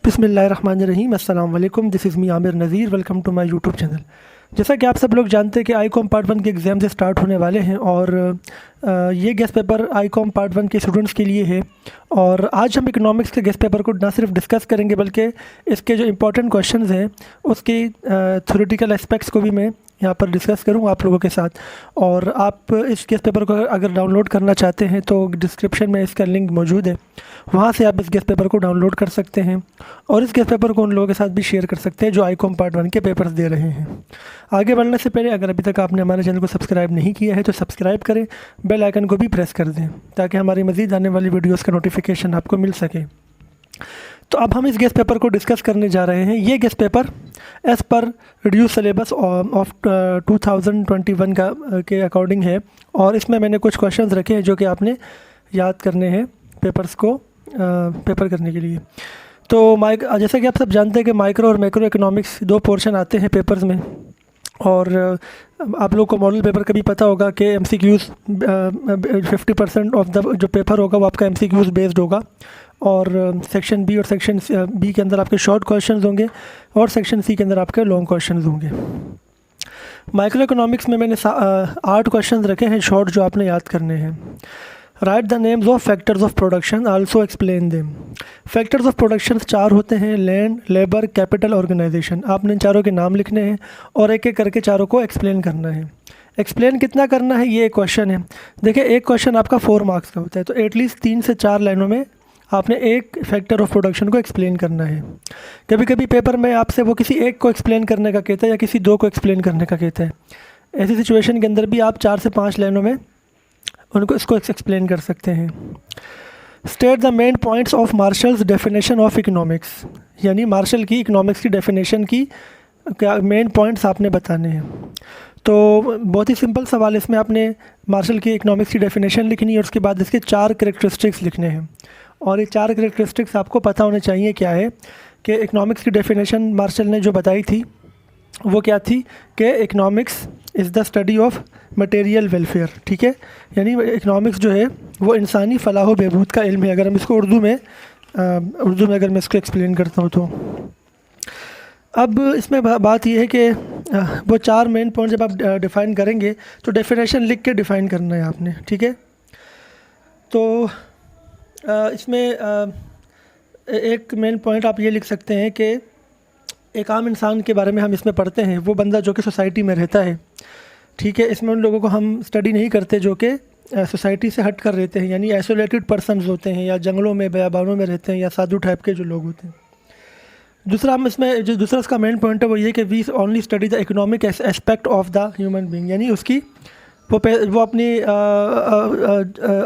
बिस्मिल्लाहिर्रहमानिर्रहीम। अस्सलाम वालेकुम। This is me Aamir Nazir. Welcome to my YouTube channel. जैसा कि आप सब लोग जानते हैं कि आईकॉम पार्ट 1 के एग्ज़ाम से स्टार्ट होने वाले हैं और ये गेस्ट पेपर आईकॉम पार्ट 1 के स्टूडेंट्स के लिए है। और आज हम इकोनॉमिक्स के गेस्ट पेपर को ना सिर्फ डिस्कस करेंगे बल्कि इसके जो इंपॉर्टेंट क्वेश्चंस हैं उसके थ्योरेटिकल एस्पेक्ट्स को भी मैं यहाँ पर डिस्कस करूँगा आप लोगों के साथ। और आप इस गेस्ट पेपर को अगर डाउनलोड करना चाहते हैं तो डिस्क्रिप्शन में इसका लिंक मौजूद है, वहाँ से आप इस गेस्ट पेपर को डाउनलोड कर सकते हैं और इस गेस्ट पेपर को उन लोगों के साथ भी शेयर कर सकते हैं जो आईकॉम पार्ट 1 के पेपर्स दे रहे हैं। आगे बढ़ने से पहले अगर अभी तक आपने हमारे चैनल को सब्सक्राइब नहीं किया है तो सब्सक्राइब करें, बेल आइकन को भी प्रेस कर दें ताकि हमारी मज़ीद आने वाली वीडियोज़ का नोटिफिकेशन आपको मिल सके। तो अब हम इस गेस्ट पेपर को डिस्कस करने जा रहे हैं। ये guest paper as per reduce syllabus of 2021 के अकॉर्डिंग है और इसमें मैंने कुछ क्वेश्चंस रखे हैं जो कि आपने याद करने हैं पेपर्स को पेपर करने के लिए। तो जैसा कि आप सब जानते हैं कि माइक्रो और मैक्रो इकोनॉमिक्स 2 पोर्शन आते हैं पेपर्स में। और आप लोग को मॉडल पेपर का भी पता होगा कि MCQs 50% ऑफ द जो पेपर होगा वो आपका MCQs बेस्ड होगा और सेक्शन बी और सेक्शन बी के अंदर आपके शॉर्ट क्वेश्चंस होंगे और सेक्शन सी के अंदर आपके लॉन्ग क्वेश्चंस होंगे। माइक्रो इकोनॉमिक्स में मैंने 8 क्वेश्चंस रखे हैं शॉर्ट जो आपने याद करने हैं। Right the names of factors of production, also explain them. Factors of production 4 होते हैं: लैंड, लेबर, कैपिटल, ऑर्गेनाइजेशन। आपने इन चारों के नाम लिखने हैं और एक एक करके चारों को एक्सप्लेन करना है। एक्सप्लेन कितना करना है ये एक क्वेश्चन है। देखिए, एक क्वेश्चन आपका 4 मार्क्स का होता है तो एटलीस्ट 3 से 4 लाइनों में आपने एक फैक्टर ऑफ प्रोडक्शन को एक्सप्लेन करना है। कभी कभी पेपर में आपसे वो किसी एक को एक्सप्लेन करने का कहता है या किसी 2 को एक्सप्लेन करने का कहता है। ऐसी सिचुएशन के अंदर भी आप 4 से 5 लाइनों में इसको एक्सप्लेन कर सकते हैं। State the main points of marshals definition of economics, यानी मार्शल की इकोनॉमिक्स की डेफिनेशन की क्या मेन पॉइंट्स आपने बताने हैं। तो बहुत ही सिंपल सवाल, इसमें आपने मार्शल की इकोनॉमिक्स की डेफिनेशन लिखनी है और उसके बाद इसके 4 कैरेक्टरिस्टिक्स लिखने हैं। और ये 4 कैरेक्टरिस्टिक्स आपको पता होने चाहिए क्या है कि इकोनॉमिक्स की डेफिनेशन मार्शल ने जो बताई थी वो क्या थी कि economics is the study of material welfare. ठीक है, यानी इकोनॉमिक्स जो है वो इंसानी फलाह व बहबूद का इल्म है। अगर हम इसको उर्दू में अगर मैं इसको एक्सप्लेन करता हूँ तो अब इसमें बात यह है कि वो 4 मेन पॉइंट जब आप डिफ़ाइन करेंगे तो डेफिनेशन लिख के डिफ़ाइन करना है आपने। ठीक है, तो इसमें एक मेन पॉइंट आप ये लिख सकते हैं कि एक आम इंसान के बारे में हम इसमें पढ़ते हैं, वो बंदा जो कि सोसाइटी में रहता है। ठीक है, इसमें उन लोगों को हम स्टडी नहीं करते जो कि सोसाइटी से हट कर रहते हैं, यानी आइसोलेटेड पर्सन्स होते हैं या जंगलों में बयाबानों में रहते हैं या साधु टाइप के जो लोग होते हैं। दूसरा हम इसमें जो दूसरा इसका मेन पॉइंट है वो ये कि we only study the economic aspect of the human being, यानी उसकी वो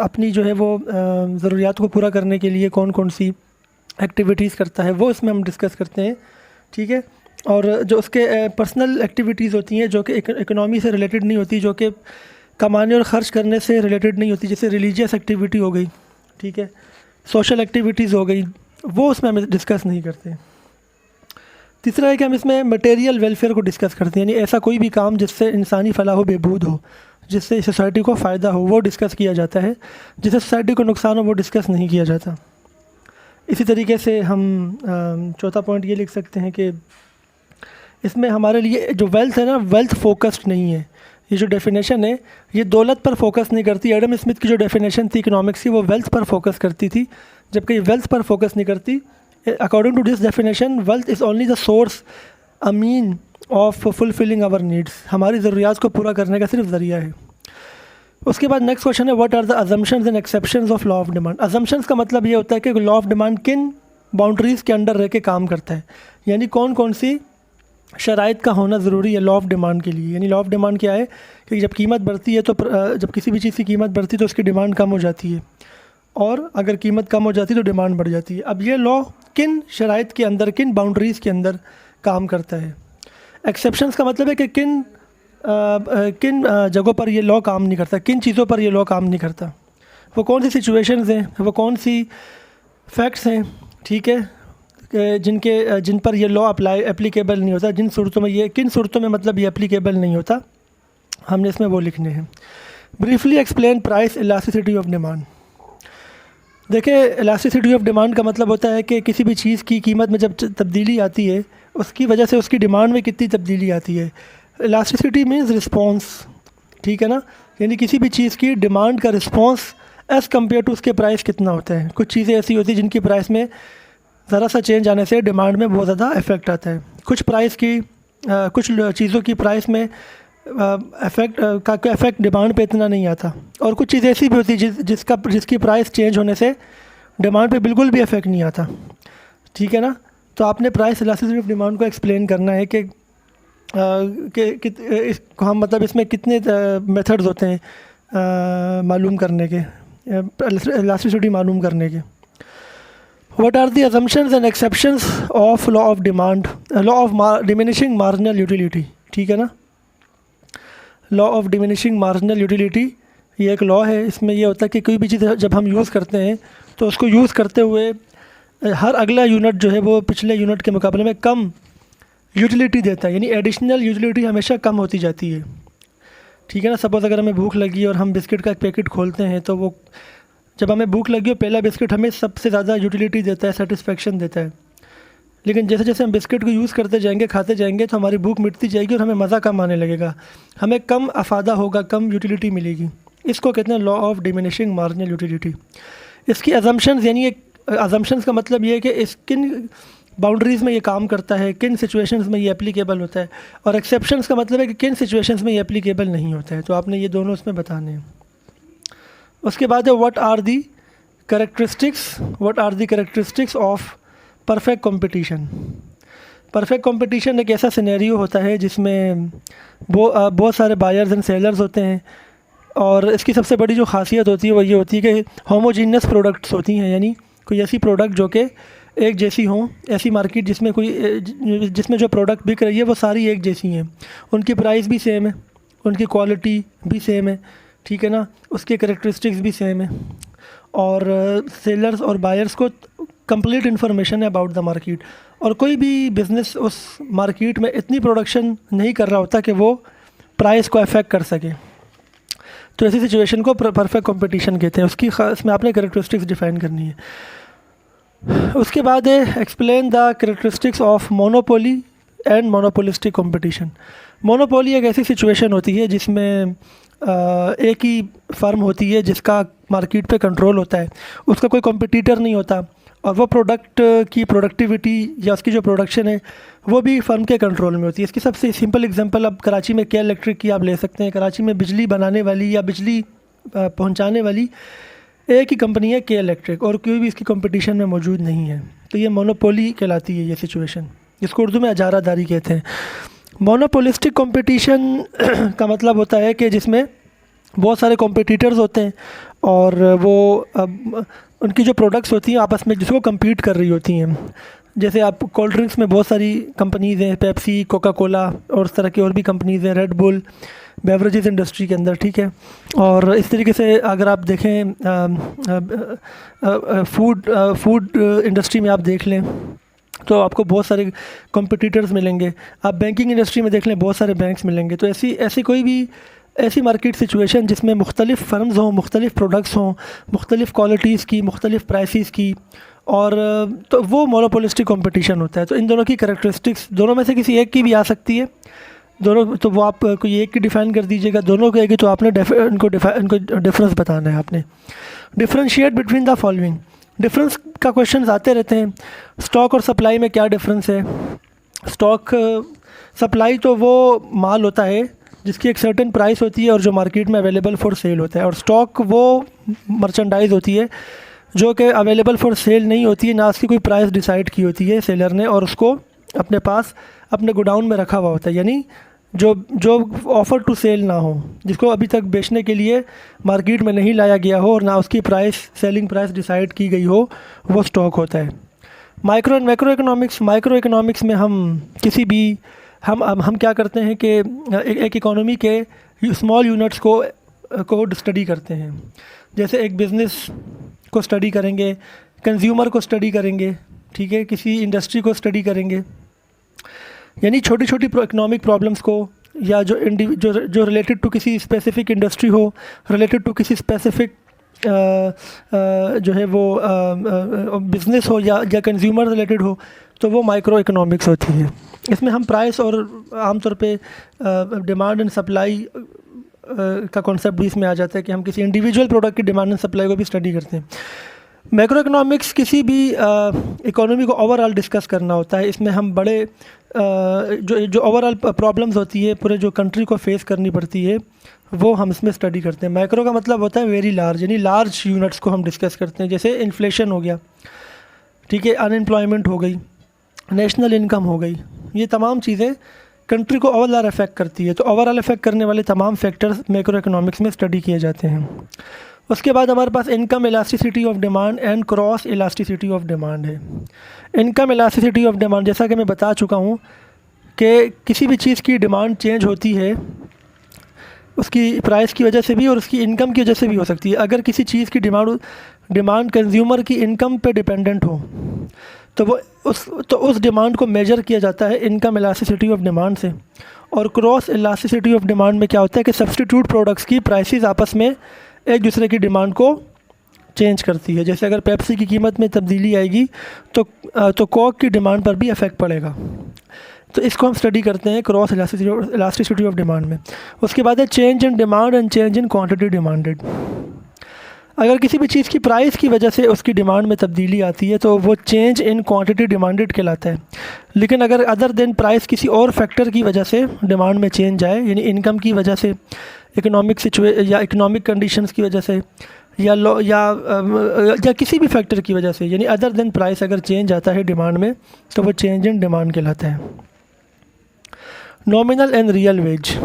अपनी जो है वो ज़रूरियात को पूरा करने के लिए कौन कौन सी एक्टिविटीज़ करता है वो इसमें हम डिस्कस करते हैं। ठीक है, और जो उसके पर्सनल एक्टिविटीज़ होती हैं जो कि इकोनॉमी से रिलेटेड नहीं होती, जो कि कमाने और ख़र्च करने से रिलेटेड नहीं होती, जैसे रिलीजियस एक्टिविटी हो गई, ठीक है, सोशल एक्टिविटीज़ हो गई, वो उसमें हम डिस्कस नहीं करते। तीसरा है कि हम इसमें मटेरियल वेलफेयर को डिस्कस करते हैं, यानी ऐसा कोई भी काम जिससे इंसानी फलाह व बहबूद हो, जिससे सोसाइटी को फ़ायदा हो, वो डिस्कस किया जाता है। जिससे सोसाइटी को नुकसान हो वो डिस्कस नहीं किया जाता। इसी तरीके से हम चौथा पॉइंट ये लिख सकते हैं कि इसमें हमारे लिए जो वेल्थ है ना, वेल्थ फोकस्ड नहीं है। ये जो डेफिनेशन है ये दौलत पर फोकस नहीं करती। एडम स्मिथ की जो डेफिनेशन थी इकोनॉमिक्स की वो वेल्थ पर फोकस करती थी, जबकि ये वेल्थ पर फोकस नहीं करती। According to this definition wealth is only the source a mean of fulfilling our needs, हमारी ज़रूरियात को पूरा करने का सिर्फ ज़रिया है। उसके बाद नेक्स्ट क्वेश्चन है what are the assumptions and exceptions of law of demand. Assumptions का मतलब ये होता है कि लॉ ऑफ डिमांड किन बाउंड्रीज़ के अंडर रह के काम करता है, यानी कौन कौन सी शराइत का होना ज़रूरी है लॉ ऑफ डिमांड के लिए। यानी लॉ ऑफ डिमांड क्या है कि जब कीमत बढ़ती है तो जब किसी भी चीज़ की कीमत बढ़ती है तो उसकी डिमांड कम हो जाती है, और अगर कीमत कम हो जाती है तो डिमांड बढ़ जाती है। अब ये लॉ किन शराइत के अंदर, किन बाउंड्रीज़ के अंदर काम करता है। एक्सेप्शंस का मतलब है कि किन जगहों पर ये लॉ काम नहीं करता, किन चीज़ों पर ये लॉ काम नहीं करता, वो कौन सी सिचुएशंस हैं, वो कौन सी फैक्ट्स हैं, ठीक है, जिन पर ये लॉ एप्लीकेबल नहीं होता, जिन सूरतों में ये, किन सूरतों में मतलब ये एप्लीकेबल नहीं होता, हमने इसमें वो लिखने हैं। Briefly explain price elasticity of demand. देखिए, इलास्टिसिटी ऑफ डिमांड का मतलब होता है कि किसी भी चीज़ की कीमत में जब तब्दीली आती है उसकी वजह से उसकी डिमांड में कितनी तब्दीली आती है। इलास्टिसिटी मीन्स रिस्पॉन्स, ठीक है ना। यानी किसी भी चीज़ की डिमांड का रिस्पॉन्स एज़ कम्पेयर टू उसके प्राइस कितना होता है। कुछ चीज़ें ऐसी होती हैं जिनकी प्राइस में ज़रा सा चेंज आने से डिमांड में बहुत ज़्यादा इफेक्ट आता है। कुछ चीज़ों की प्राइस में इफेक्ट डिमांड पे इतना नहीं आता, और कुछ चीज़ ऐसी भी होती है जिसकी प्राइस चेंज होने से डिमांड पे बिल्कुल भी इफेक्ट नहीं आता, ठीक है ना। तो आपने प्राइस इलास्टिसिटी ऑफ डिमांड को एक्सप्लेन करना है कि हम मतलब इसमें कितने मेथड्स होते हैं मालूम करने के, इलास्टिसिटी मालूम करने के। What are the assumptions and exceptions of law of demand, law of diminishing marginal utility, ठीक है ना। Law of diminishing marginal utility ये एक लॉ है। इसमें ये होता है कि कोई भी चीज़ जब हम यूज़ करते हैं तो उसको यूज़ करते हुए हर अगला यूनिट जो है वो पिछले यूनिट के मुकाबले में कम यूटिलिटी देता है, यानी एडिशनल यूटिलिटी हमेशा कम होती जाती है, ठीक है ना। सपोज़ अगर हमें भूख लगी और हम बिस्किट का एक पैकेट खोलते हैं तो वो जब हमें भूख लगी हो पहला बिस्किट हमें सबसे ज़्यादा यूटिलिटी देता है, सेटिस्फेक्शन देता है। लेकिन जैसे जैसे हम बिस्किट को यूज़ करते जाएंगे, खाते जाएंगे, तो हमारी भूख मिटती जाएगी और हमें मज़ा कम आने लगेगा, हमें कम अफादा होगा, कम यूटिलिटी मिलेगी। इसको कहते हैं law of diminishing marginal utility. इसकी अजम्पशंस, यानी अजम्पशंस का मतलब ये है कि किन बाउंड्रीज़ में ये काम करता है, किन सिचुएशंस में ये एप्लीकेबल होता है, और एक्सेप्शंस का मतलब है कि किन सिचुएशंस में ये एप्लीकेबल नहीं होता है। तो आपने ये दोनों उसमें बताने हैं। उसके बाद है what are the characteristics of perfect competition. Perfect competition एक ऐसा सिनेरियो होता है जिसमें बहुत सारे बायर्स एंड सेलर्स होते हैं, और इसकी सबसे बड़ी जो खासियत होती है वो ये होती है कि होमोजीनियस प्रोडक्ट्स होती हैं, यानी कोई ऐसी प्रोडक्ट जो कि एक जैसी हों। ऐसी मार्केट जिसमें जो प्रोडक्ट बिक रही है वो सारी एक जैसी हैं, उनकी प्राइस भी सेम है, उनकी क्वालिटी भी सेम है, ठीक है ना, उसके कैरेक्टरिस्टिक्स भी सेम है, और सेलर्स और बायर्स को कंप्लीट इन्फॉर्मेशन है अबाउट द मार्केट, और कोई भी बिज़नेस उस मार्केट में इतनी प्रोडक्शन नहीं कर रहा होता कि वो प्राइस को अफेक्ट कर सके। तो ऐसी सिचुएशन को परफेक्ट कंपटीशन कहते हैं। इसमें आपने कैरेक्टरिस्टिक्स डिफाइन करनी है। उसके बाद है explain the characteristics of monopoly and monopolistic competition. Monopoly एक ऐसी सिचुएशन होती है जिसमें एक ही फर्म होती है जिसका मार्केट पे कंट्रोल होता है, उसका कोई कॉम्पिटिटर नहीं होता, और वो प्रोडक्ट की प्रोडक्टिविटी या उसकी जो प्रोडक्शन है वो भी फर्म के कंट्रोल में होती है। इसकी सबसे सिंपल एग्जांपल अब कराची में के इलेक्ट्रिक की आप ले सकते हैं। कराची में बिजली बनाने वाली या बिजली पहुंचाने वाली एक ही कंपनी है, के इलेक्ट्रिक, और कोई भी इसकी कंपटीशन में मौजूद नहीं है। तो ये मोनोपोली कहलाती है ये सिचुएशन, जिसको उर्दू में अजारादारी कहते हैं। मोनोपोलिस्टिक कंपटीशन का मतलब होता है कि जिसमें बहुत सारे कॉम्पिटिटर्स होते हैं और वो उनकी जो प्रोडक्ट्स होती हैं आपस में जिसको compete कर रही होती हैं। जैसे आप कोल्ड ड्रिंक्स में बहुत सारी कंपनीज़ हैं, पेप्सी, कोका कोला और इस तरह की और भी कंपनीज़ हैं, रेड बुल, बेवरेजेस इंडस्ट्री के अंदर, ठीक है। और इस तरीके से अगर आप देखें फूड इंडस्ट्री में आप देख लें तो आपको बहुत सारे कॉम्पिटिटर्स मिलेंगे। आप बैंकिंग इंडस्ट्री में देख लें, बहुत सारे बैंक्स मिलेंगे। तो ऐसी कोई भी ऐसी मार्केट सिचुएशन जिसमें मुख्तलिफ़ फर्म्स हों, मुख्तलिफ़ प्रोडक्ट्स हों, मुख्तलिफ़ क्वालिटीज़ की, मुख्तलिफ़ प्राइसेस की, और तो वो मोनोपोलिस्टिक कंपटीशन होता है। तो इन दोनों की कैरेक्टरिस्टिक्स दोनों में से किसी एक की भी आ सकती है। दोनों तो वो आप कोई एक की डिफ़ाइन कर दीजिएगा, दोनों कहेगी तो आपने इनको डिफरेंस बताना है। आपने differentiate between the following. Difference का क्वेश्चन आते रहते हैं। स्टॉक और सप्लाई में क्या डिफरेंस है? स्टॉक सप्लाई तो वो माल होता है जिसकी एक सर्टेन प्राइस होती है और जो मार्केट में अवेलेबल फॉर सेल होता है, और स्टॉक वो मर्चेंडाइज होती है जो कि अवेलेबल फॉर सेल नहीं होती है, ना उसकी कोई प्राइस डिसाइड की होती है सेलर ने, और उसको अपने पास अपने गोडाउन में रखा हुआ होता है। यानी जो ऑफ़र टू सेल ना हो, जिसको अभी तक बेचने के लिए मार्केट में नहीं लाया गया हो और ना उसकी सेलिंग प्राइस डिसाइड की गई हो, वो स्टॉक होता है। Micro and macro economics. Micro economics में हम क्या करते हैं कि एक इकोनॉमी के स्मॉल यूनिट्स को स्टडी करते हैं। जैसे एक बिज़नेस को स्टडी करेंगे, कंज्यूमर को स्टडी करेंगे, ठीक है, किसी इंडस्ट्री को स्टडी करेंगे, यानी छोटी छोटी इकोनॉमिक प्रॉब्लम्स को, या जो रिलेटेड टू किसी स्पेसिफिक इंडस्ट्री हो, रिलेटेड टू किसी स्पेसिफिक जो है वो बिज़नेस हो या कंज्यूमर रिलेटेड हो, तो वो माइक्रो इकोनॉमिक्स होती है। इसमें हम प्राइस और आमतौर पे डिमांड एंड सप्लाई का कॉन्सेप्ट भी इसमें आ जाता है कि हम किसी इंडिविजुअल प्रोडक्ट की डिमांड एंड सप्लाई को भी स्टडी करते हैं। मैक्रो इकोनॉमिक्स किसी भी इकोनॉमी को ओवरऑल डिस्कस करना होता है। इसमें हम बड़े जो ओवरऑल प्रॉब्लम्स होती है पूरे जो कंट्री को फेस करनी पड़ती है वो हम इसमें स्टडी करते हैं। मैक्रो का मतलब होता है वेरी लार्ज, यानी लार्ज यूनिट्स को हम डिस्कस करते हैं। जैसे इन्फ्लेशन हो गया, ठीक है, अनएम्प्लॉयमेंट हो गई, नेशनल इनकम हो गई, ये तमाम चीज़ें कंट्री को ओवरऑल अफेक्ट करती है। तो ओवरऑल अफेक्ट करने वाले तमाम फैक्टर्स मैक्रो इकोनॉमिक्स में स्टडी किए जाते हैं। उसके बाद हमारे पास income elasticity of demand and cross elasticity of demand है। इनकम इलास्टिसिटी ऑफ डिमांड, जैसा कि मैं बता चुका हूँ कि किसी भी चीज़ की डिमांड चेंज होती है उसकी प्राइस की वजह से भी और उसकी इनकम की वजह से भी हो सकती है। अगर किसी चीज़ की डिमांड कंज्यूमर की इनकम पे डिपेंडेंट हो तो उस डिमांड को मेजर किया जाता है इनकम इलास्टिसिटी ऑफ डिमांड से। और क्रॉस इलास्टिसिटी ऑफ डिमांड में क्या होता है कि सब्स्टिट्यूट प्रोडक्ट्स की प्राइसेस आपस में एक दूसरे की डिमांड को चेंज करती है। जैसे अगर पेप्सी की कीमत में तब्दीली आएगी तो कोक की डिमांड पर भी इफ़ेक्ट पड़ेगा। तो इसको हम स्टडी करते हैं क्रॉस इलास्टिसिटी ऑफ डिमांड में। उसके बाद है change in demand and change in quantity demanded. अगर किसी भी चीज़ की प्राइस की वजह से उसकी डिमांड में तब्दीली आती है तो वो चेंज इन क्वांटिटी डिमांडेड कहलाता है। लेकिन अगर अदर देन प्राइस किसी और फैक्टर की वजह से डिमांड में चेंज आए, यानी इनकम की वजह से, इकोनॉमिक कंडीशंस की वजह से या किसी भी फैक्टर की वजह से, यानी अदर देन प्राइस अगर चेंज आता है डिमांड में तो वो चेंज इन डिमांड कहलाता है। Nominal and real wage.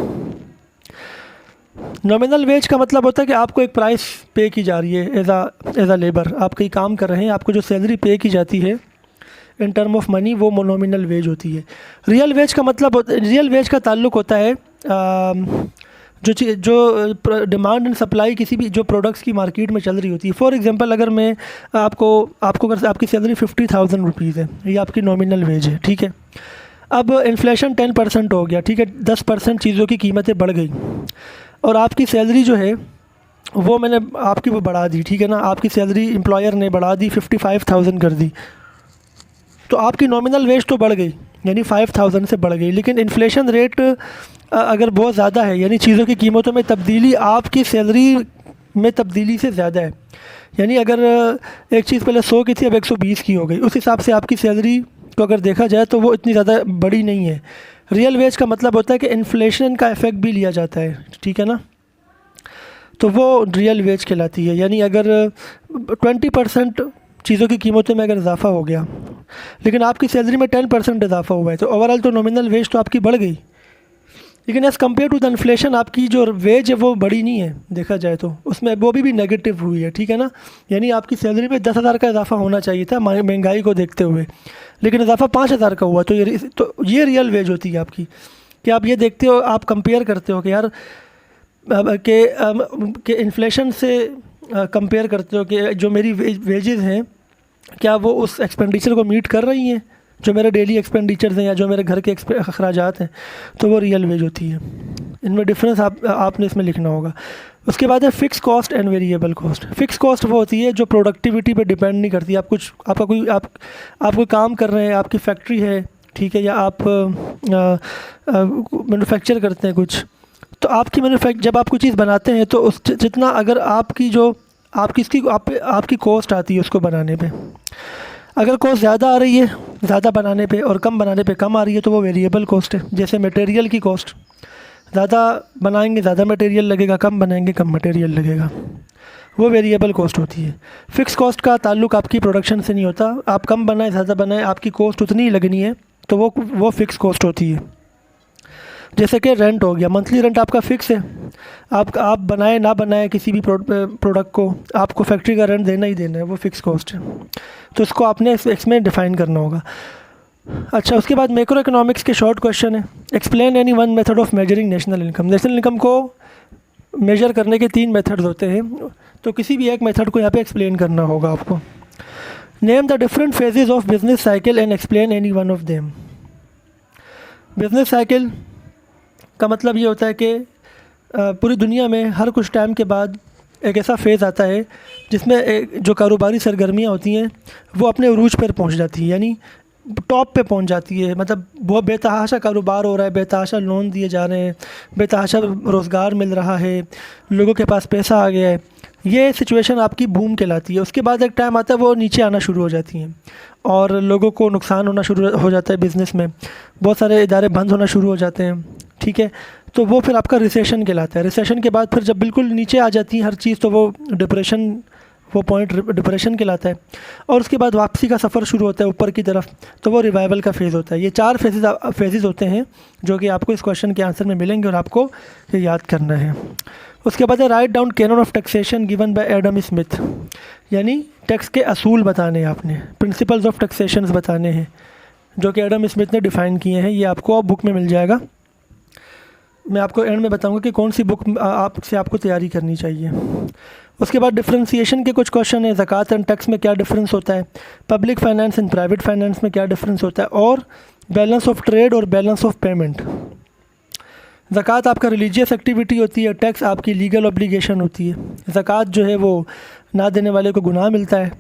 Nominal wage का मतलब होता है कि आपको एक प्राइस पे की जा रही है एज आ लेबर, आप कहीं काम कर रहे हैं, आपको जो सैलरी पे की जाती है इन टर्म ऑफ मनी वो नॉमिनल वेज होती है। रियल वेज का ताल्लुक होता है जो डिमांड एंड सप्लाई किसी भी जो प्रोडक्ट्स की मार्केट में चल रही होती है। फॉर एग्जांपल अगर मैं आपको अगर आपकी सैलरी 50,000 रुपीज़ है, ये आपकी नॉमिनल वेज है, ठीक है। अब इन्फ्लेशन 10% हो गया, ठीक है, 10% चीज़ों की कीमतें बढ़ गई और आपकी सैलरी जो है वो मैंने आपकी वो बढ़ा दी, ठीक है ना। आपकी सैलरी एम्प्लॉयर ने बढ़ा दी, 55,000 कर दी, तो आपकी नॉमिनल वेज तो बढ़ गई, यानी 5,000 से बढ़ गई। लेकिन इन्फ्लेशन रेट अगर बहुत ज़्यादा है, यानी चीज़ों की कीमतों में तब्दीली आपकी सैलरी में तब्दीली से ज़्यादा है, यानी अगर एक चीज़ पहले 100 की थी अब 120 की हो गई, उस हिसाब से आपकी सैलरी को अगर देखा जाए तो वो इतनी ज़्यादा बड़ी नहीं है। रियल वेज का मतलब होता है कि इन्फ्लेशन का इफ़ेक्ट भी लिया जाता है, ठीक है ना, तो वो रियल वेज कहलाती है। यानी अगर 20% चीज़ों की कीमतों में अगर इजाफा हो गया लेकिन आपकी सैलरी में 10% इजाफा हुआ है तो ओवरऑल तो नॉमिनल वेज तो आपकी बढ़ गई, लेकिन as compare to the inflation आपकी जो वेज है वो बड़ी नहीं है, देखा जाए तो उसमें वो भी नेगेटिव हुई है, ठीक है ना। यानी आपकी सैलरी में 10,000 का इजाफा होना चाहिए था महंगाई को देखते हुए, लेकिन इजाफा 5,000 का हुआ, तो ये रियल वेज होती है आपकी। कि आप ये देखते हो, आप कंपेयर करते हो कि यार के इन्फ्लेशन से कंपेयर करते हो कि जो मेरी वेजेस हैं क्या वो उस एक्सपेंडिचर को मीट कर रही हैं जो मेरे डेली एक्सपेंडिचर्स हैं या जो मेरे घर के अखराजात हैं, तो वो रियल वेज होती है। इनमें डिफरेंस आपने इसमें लिखना होगा। उसके बाद है fix cost and variable cost. Fix cost वो होती है जो प्रोडक्टिविटी पे डिपेंड नहीं करती। आप कोई काम कर रहे हैं, आपकी फैक्ट्री है, ठीक है, या आप मैन्युफैक्चर करते हैं कुछ, तो आपकी जब आप कोई चीज़ बनाते हैं तो उस जितना अगर आपकी कॉस्ट आती है उसको बनाने पे, अगर कॉस्ट ज़्यादा आ रही है ज़्यादा बनाने पे और कम बनाने पे कम आ रही है तो वो वेरिएबल कॉस्ट है। जैसे मटेरियल की कॉस्ट, ज़्यादा बनाएंगे ज़्यादा मटेरियल लगेगा, कम बनाएंगे कम मटेरियल लगेगा, वो वेरिएबल कॉस्ट होती है। फ़िक्स कॉस्ट का ताल्लुक आपकी प्रोडक्शन से नहीं होता, आप कम बनाएं ज़्यादा बनाएं आपकी कॉस्ट उतनी ही लगनी है, तो वो फ़िक्स कॉस्ट होती है। जैसे कि रेंट हो गया, मंथली रेंट आपका फ़िक्स है, आप बनाए ना बनाए किसी भी प्रोडक्ट को आपको फैक्ट्री का रेंट देना ही देना है, वो फ़िक्स कॉस्ट है, तो इसको आपने इसमें डिफ़ाइन करना होगा। अच्छा, उसके बाद मैक्रो इकोनॉमिक्स के शॉर्ट क्वेश्चन है। Explain any one method of measuring national income. National income को मेजर करने के 3 मेथड्स होते हैं, तो किसी भी एक मेथड को यहाँ पे एक्सप्लेन करना होगा आपको। Name the different phases of business cycle and explain any one of them. Business cycle का मतलब ये होता है कि पूरी दुनिया में हर कुछ टाइम के बाद एक ऐसा फेज़ आता है जिसमें जो कारोबारी सरगर्मियाँ होती हैं वो अपने उरूज पर पहुंच जाती हैं, यानी टॉप पे पहुंच जाती है। मतलब बहुत बेतहाशा कारोबार हो रहा है, बेतहाशा लोन दिए जा रहे हैं, बेतहाशा रोज़गार मिल रहा है, लोगों के पास पैसा आ गया है। ये सिचुएशन आपकी बूम कहलाती है। उसके बाद एक टाइम आता है वो नीचे आना शुरू हो जाती हैं और लोगों को नुकसान होना शुरू हो जाता है बिज़नेस में, बहुत सारे इदारे बंद होना शुरू हो जाते हैं, ठीक है। तो वो फिर आपका रिसेशन कहलाता है। रिसेशन के बाद फिर जब बिल्कुल नीचे आ जाती है हर चीज़ तो वो डिप्रेशन, वो पॉइंट डिप्रेशन कहलाता है। और उसके बाद वापसी का सफ़र शुरू होता है ऊपर की तरफ, तो वो रिवाइवल का फेज़ होता है। ये 4 फेजेज़ होते हैं जो कि आपको इस क्वेश्चन के आंसर में मिलेंगे और आपको ये याद करना है। उसके बाद है write down canon of taxation given by Adam Smith, यानी टैक्स के असूल बताने हैं आपने, प्रिंसिपल्स ऑफ टैक्सेशन बताने हैं जो कि एडम स्मिथ ने डिफ़ाइन किए हैं। ये आपको बुक में मिल जाएगा। मैं आपको एंड में बताऊंगा कि कौन सी बुक आपको तैयारी करनी चाहिए। उसके बाद डिफरेंशिएशन के कुछ क्वेश्चन है। ज़कात एंड टैक्स में क्या डिफरेंस होता है, public finance and private finance में क्या डिफरेंस होता है, और बैलेंस ऑफ ट्रेड और बैलेंस ऑफ पेमेंट। ज़कात आपका रिलीजियस एक्टिविटी होती है, टैक्स आपकी लीगल ऑब्लिगेशन होती है। ज़कात जो है वो ना देने वाले को गुनाह मिलता है,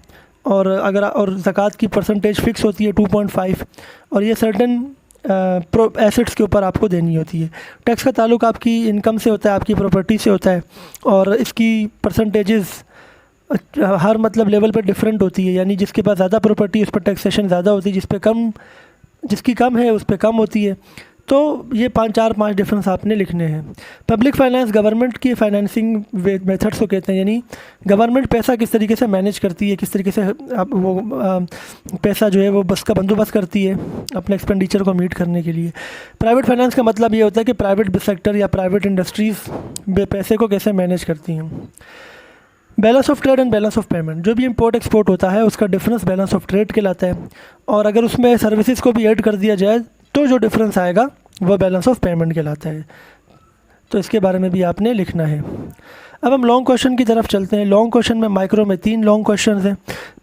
और ज़कात की परसेंटेज फ़िक्स होती है 2.5, और ये सर्टन एसेट्स के ऊपर आपको देनी होती है। टैक्स का ताल्लुक आपकी इनकम से होता है, आपकी प्रॉपर्टी से होता है, और इसकी परसेंटेजेस हर मतलब लेवल पे डिफरेंट होती है। यानी जिसके पास ज़्यादा प्रॉपर्टी उस पर टैक्सेशन ज़्यादा होती है, जिसकी कम है उस पर कम होती है। तो ये 5 डिफरेंस आपने लिखने हैं। पब्लिक फाइनेंस गवर्नमेंट की फाइनेंसिंग मेथड्स को कहते हैं, यानी गवर्नमेंट पैसा किस तरीके से मैनेज करती है, किस तरीके से वो पैसा जो है वो बस का बंदोबस्त करती है अपने एक्सपेंडिचर को मीट करने के लिए। प्राइवेट फाइनेंस का मतलब ये होता है कि प्राइवेट सेक्टर या प्राइवेट इंडस्ट्रीज़ पैसे को कैसे मैनेज करती हैं। Balance of trade and balance of payment, जो भी इंपोर्ट एक्सपोर्ट होता है उसका डिफरेंस बैलेंस ऑफ ट्रेड कहलाता है, और अगर उसमें सर्विसेज को भी ऐड कर दिया जाए तो जो डिफरेंस आएगा वो बैलेंस ऑफ पेमेंट कहलाता है। तो इसके बारे में भी आपने लिखना है। अब हम लॉन्ग क्वेश्चन की तरफ चलते हैं। लॉन्ग क्वेश्चन में माइक्रो में 3 लॉन्ग क्वेश्चन हैं।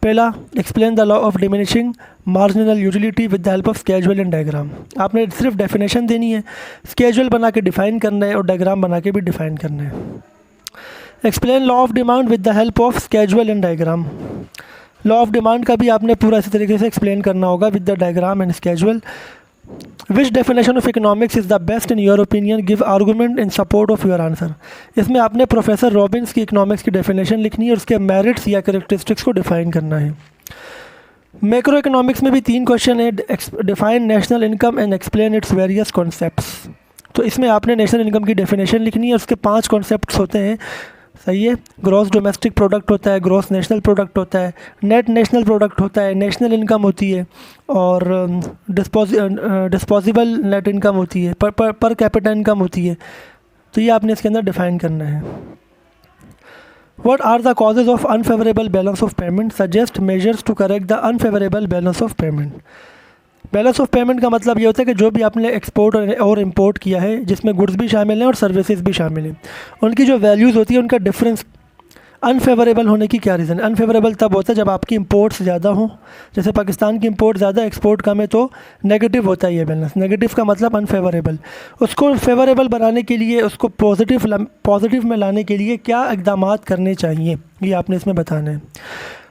पहला, explain the law of diminishing marginal utility with the help of schedule and diagram. आपने सिर्फ डेफिनेशन देनी है, स्केजुअल बना के डिफ़ाइन करना है और डायग्राम बना के भी डिफ़ाइन करना है। Explain law of demand with the help of schedule and diagram. Law of demand का भी आपने पूरा इसी तरीके से एक्सप्लेन करना होगा with the diagram and schedule. Which definition of economics is the best in your opinion, give argument in support of your answer. इसमें आपने प्रोफेसर रॉबिन्स की इकोनॉमिक्स की डेफिनेशन लिखनी है और उसके मेरिट्स या कैरेक्टरिस्टिक्स को डिफाइन करना है। मैक्रो इकोनॉमिक्स में भी 3 क्वेश्चन है। Define national income and explain its various concepts. तो इसमें आपने नेशनल इनकम की डेफिनेशन लिखनी है, उसके 5 कॉन्सेप्ट्स होते हैं, सही है। ग्रॉस डोमेस्टिक प्रोडक्ट होता है, ग्रॉस नेशनल प्रोडक्ट होता है, नेट नेशनल प्रोडक्ट होता है, नेशनल इनकम होती है, और डिस्पोजेबल नेट इनकम होती है, पर कैपिटा इनकम होती है। तो ये आपने इसके अंदर डिफाइन करना है। What are the causes of unfavourable balance of payment, suggest measures to correct the unfavourable balance of payment. Balance of payment का मतलब ये होता है कि जो भी आपने एक्सपोर्ट और इंपोर्ट किया है, जिसमें गुड्स भी शामिल हैं और सर्विसेज भी शामिल हैं, उनकी जो वैल्यूज़ होती है उनका डिफरेंस अनफेवरेबल होने की क्या रीज़न। अनफेवरेबल तब होता है जब आपकी इंपोर्ट्स ज़्यादा हों, जैसे पाकिस्तान की इंपोर्ट ज़्यादा एक्सपोर्ट कम है, तो नेगेटिव होता है ये बैलेंस। नेगेटिव का मतलब अनफेवरेबल। उसको फेवरेबल बनाने के लिए, उसको पॉजिटिव में लाने के लिए क्या इक़दामात करने चाहिए, ये आपने इसमें बताना है।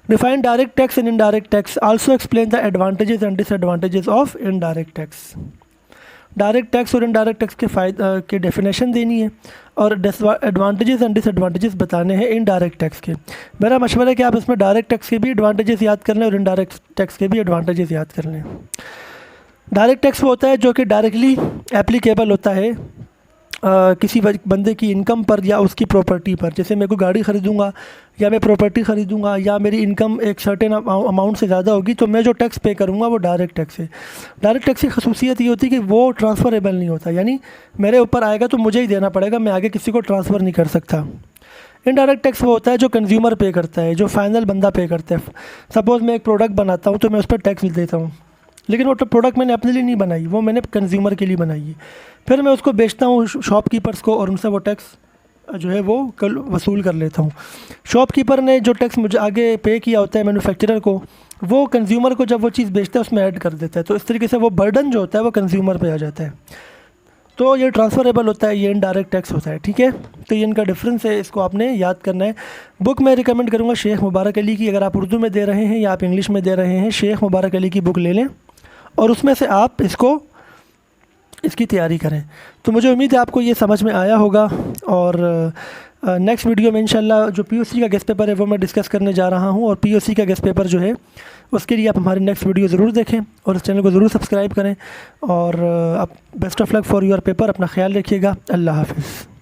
Define direct tax and indirect tax, also explain the advantages and disadvantages of indirect tax. Direct tax और इनडायरेक्ट टैक्स के डेफिनेशन देनी है और एडवांटेजेस एंड डिसएडवांटेजेस बताने हैं इनडायरेक्ट टैक्स के। मेरा मशवरा है कि आप इसमें डायरेक्ट टैक्स के भी एडवांटेजेस याद कर लें और इनडायरेक्ट टैक्स के भी एडवांटेजेस याद कर लें। डायरेक्ट टैक्स वो होता है जो कि डायरेक्टली एप्लीकेबल होता है किसी बंदे की इनकम पर या उसकी प्रॉपर्टी पर। जैसे मैं कोई गाड़ी ख़रीदूँगा या मैं प्रॉपर्टी ख़रीदूँगा या मेरी इनकम एक सर्टेन अमाउंट से ज़्यादा होगी, तो मैं जो टैक्स पे करूँगा वो डायरेक्ट टैक्स है। डायरेक्ट टैक्स की खसूसियत ये होती है कि वो ट्रांसफ़रेबल नहीं होता, यानी मेरे ऊपर आएगा तो मुझे ही देना पड़ेगा, मैं आगे किसी को ट्रांसफ़र नहीं कर सकता। इनडायरेक्ट टैक्स वो होता है जो कंज्यूमर पे करता है, जो फाइनल बंदा पे करता है। सपोज़ मैं एक प्रोडक्ट बनाता हूँ तो मैं उस पर टैक्स देता हूँ, लेकिन वो प्रोडक्ट मैंने अपने लिए नहीं बनाई, वो मैंने कंज्यूमर के लिए बनाई है। फिर मैं उसको बेचता हूँ शॉपकीपर्स को और उनसे वो टैक्स जो है वो वसूल कर लेता हूँ। शॉपकीपर ने जो टैक्स मुझे आगे पे किया होता है मैन्युफैक्चरर को, वो कंज्यूमर को जब वो चीज़ बेचता है उसमें ऐड कर देता है। तो इस तरीके से वो बर्डन जो होता है वो कंज्यूमर पे आ जाता है। तो ये ट्रांसफ़रेबल होता है, ये इनडायरेक्ट टैक्स होता है, ठीक है। तो ये इनका डिफरेंस है, इसको आपने याद करना है। बुक मैं रिकमेंड करूँगा शेख मुबारक अली की। अगर आप उर्दू में दे रहे हैं या आप इंग्लिश में दे रहे हैं, शेख मुबारक अली की बुक ले लें और उसमें से आप इसकी तैयारी करें। तो मुझे उम्मीद है आपको ये समझ में आया होगा। और नेक्स्ट वीडियो में इंशाल्लाह जो पीओसी का गेस्ट पेपर है वो मैं डिस्कस करने जा रहा हूँ। और पीओसी का गेस्ट पेपर जो है उसके लिए आप हमारी नेक्स्ट वीडियो ज़रूर देखें और इस चैनल को ज़रूर सब्सक्राइब करें। और आप best of luck for your paper. अपना ख्याल रखिएगा। अल्लाह हाफ़िज़।